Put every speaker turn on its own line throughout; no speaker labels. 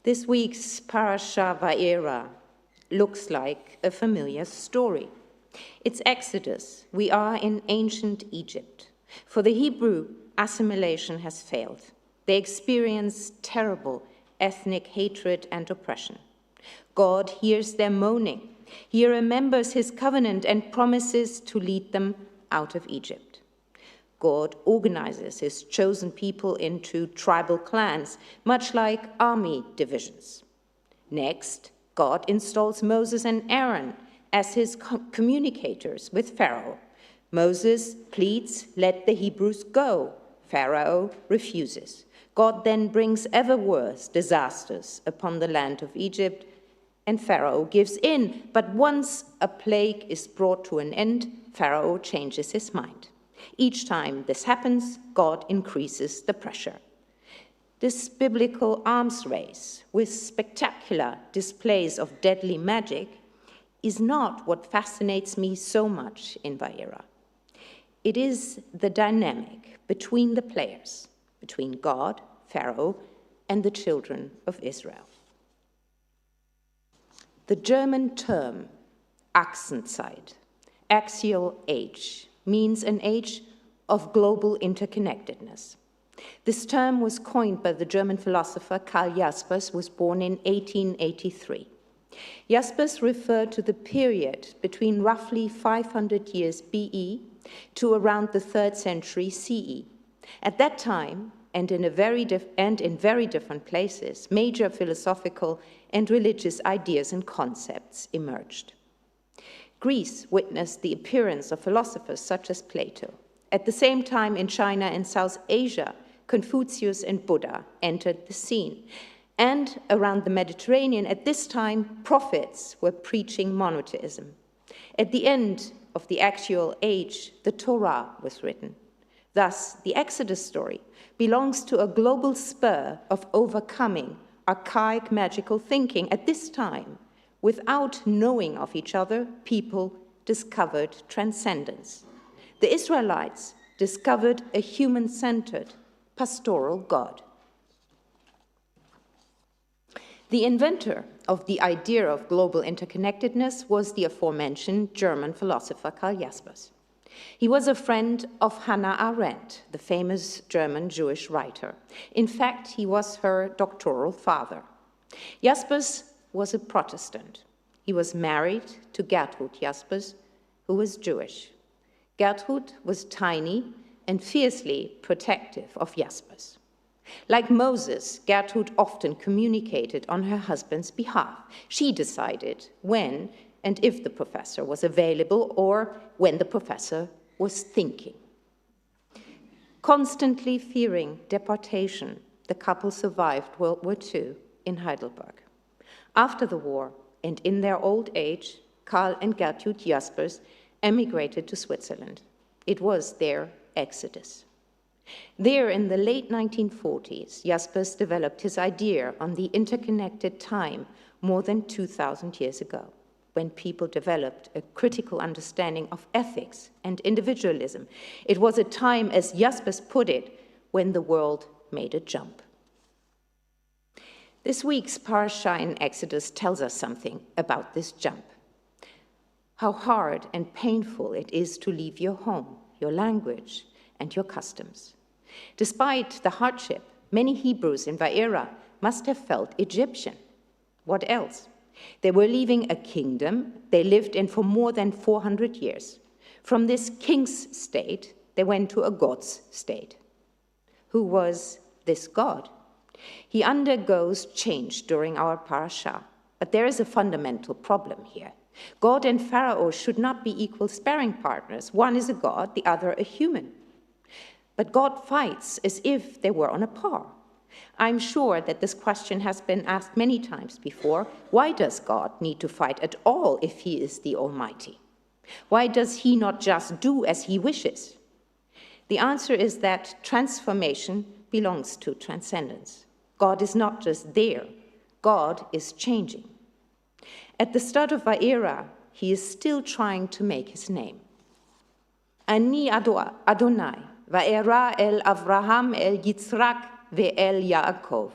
This week's Parasha Va'era looks like a familiar story. It's Exodus. We are in ancient Egypt. For the Hebrew, assimilation has failed. They experience terrible ethnic hatred and oppression. God hears their moaning. He remembers his covenant and promises to lead them out of Egypt. God organizes his chosen people into tribal clans, much like army divisions. Next, God installs Moses and Aaron as his communicators with Pharaoh. Moses pleads, "Let the Hebrews go." Pharaoh refuses. God then brings ever worse disasters upon the land of Egypt, and Pharaoh gives in. But once a plague is brought to an end, Pharaoh changes his mind. Each time this happens, God increases the pressure. This biblical arms race with spectacular displays of deadly magic is not what fascinates me so much in Va'era. It is the dynamic between the players, between God, Pharaoh, and the children of Israel. The German term Achsenzeit, axial age, means an age of global interconnectedness. This term was coined by the German philosopher Karl Jaspers, who was born in 1883. Jaspers referred to the period between roughly 500 years BE to around the 3rd century CE. At that time, and in very different places, major philosophical and religious ideas and concepts emerged. Greece witnessed the appearance of philosophers such as Plato. At the same time, in China and South Asia, Confucius and Buddha entered the scene. And around the Mediterranean, at this time, prophets were preaching monotheism. At the end of the actual age, the Torah was written. Thus, the Exodus story belongs to a global spur of overcoming archaic magical thinking. At this time, without knowing of each other, people discovered transcendence. The Israelites discovered a human-centered, pastoral God. The inventor of the idea of global interconnectedness was the aforementioned German philosopher Karl Jaspers. He was a friend of Hannah Arendt, the famous German Jewish writer. In fact, he was her doctoral father. Jaspers was a Protestant. He was married to Gertrud Jaspers, who was Jewish. Gertrud was tiny and fiercely protective of Jaspers. Like Moses, Gertrud often communicated on her husband's behalf. She decided when and if the professor was available or when the professor was thinking. Constantly fearing deportation, the couple survived World War II in Heidelberg. After the war, and in their old age, Karl and Gertrud Jaspers emigrated to Switzerland. It was their exodus. There, in the late 1940s, Jaspers developed his idea on the interconnected time more than 2,000 years ago, when people developed a critical understanding of ethics and individualism. It was a time, as Jaspers put it, when the world made a jump. This week's Parasha in Exodus tells us something about this jump. How hard and painful it is to leave your home, your language, and your customs. Despite the hardship, many Hebrews in Va'era must have felt Egyptian. What else? They were leaving a kingdom they lived in for more than 400 years. From this king's state, they went to a God's state. Who was this God? He undergoes change during our parasha, but there is a fundamental problem here. God and Pharaoh should not be equal sparring partners. One is a god, the other a human. But God fights as if they were on a par. I'm sure that this question has been asked many times before. Why does God need to fight at all if he is the Almighty? Why does he not just do as he wishes? The answer is that transformation belongs to transcendence. God is not just there. God is changing. At the start of Va'era, he is still trying to make his name. Ani Adonai, Va'era el Avraham el Yitzhak ve'el Yaakov.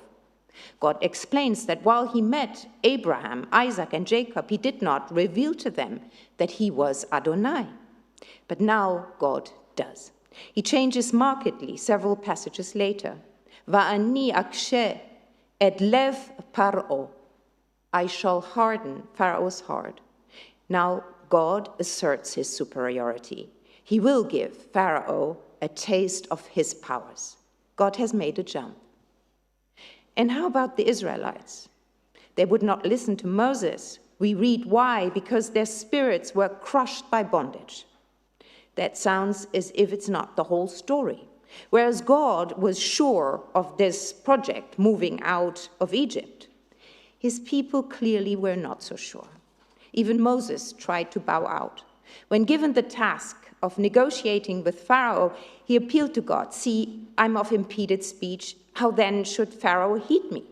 God explains that while he met Abraham, Isaac, and Jacob, he did not reveal to them that he was Adonai. But now God does. He changes markedly several passages later. Va'ani akshe et lev paro. I shall harden Pharaoh's heart. Now God asserts his superiority. He will give Pharaoh a taste of his powers. God has made a jump. And how about the Israelites? They would not listen to Moses. We read why, because their spirits were crushed by bondage. That sounds as if it's not the whole story. Whereas God was sure of this project moving out of Egypt, his people clearly were not so sure. Even Moses tried to bow out. When given the task of negotiating with Pharaoh, he appealed to God, "See, I'm of impeded speech. How then should Pharaoh heed me?"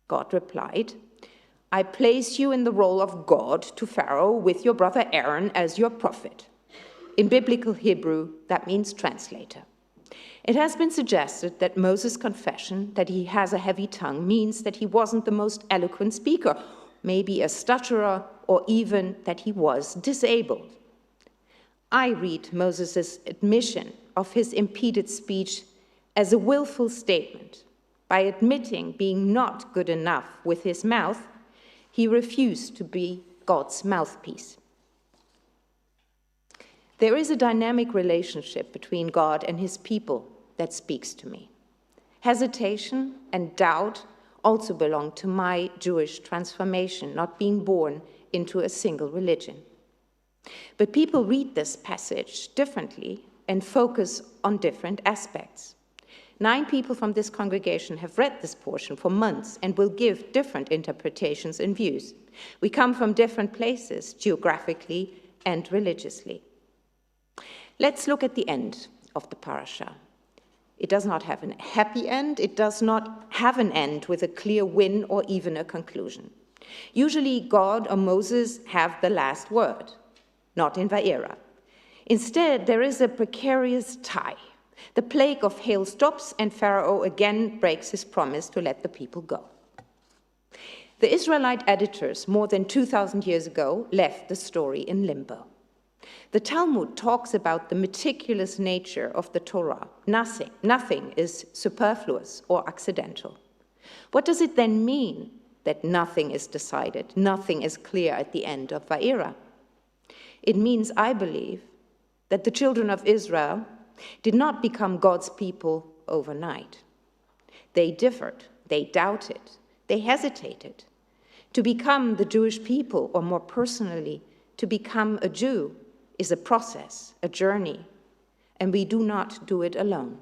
God replied, "I place you in the role of God to Pharaoh with your brother Aaron as your prophet." In biblical Hebrew, that means translator. It has been suggested that Moses' confession that he has a heavy tongue means that he wasn't the most eloquent speaker, maybe a stutterer, or even that he was disabled. I read Moses' admission of his impeded speech as a willful statement. By admitting being not good enough with his mouth, he refused to be God's mouthpiece. There is a dynamic relationship between God and his people that speaks to me. Hesitation and doubt also belong to my Jewish transformation, not being born into a single religion. But people read this passage differently and focus on different aspects. 9 people from this congregation have read this portion for months and will give different interpretations and views. We come from different places, geographically and religiously. Let's look at the end of the parasha. It does not have a happy end. It does not have an end with a clear win or even a conclusion. Usually God or Moses have the last word, not in Va'era. Instead, there is a precarious tie. The plague of hail stops and Pharaoh again breaks his promise to let the people go. The Israelite editors more than 2,000 years ago left the story in limbo. The Talmud talks about the meticulous nature of the Torah. Nothing is superfluous or accidental. What does it then mean that nothing is decided, nothing is clear at the end of Va'era? It means, I believe, that the children of Israel did not become God's people overnight. They differed, they doubted, they hesitated. To become the Jewish people, or more personally, to become a Jew, is a process, a journey, and we do not do it alone.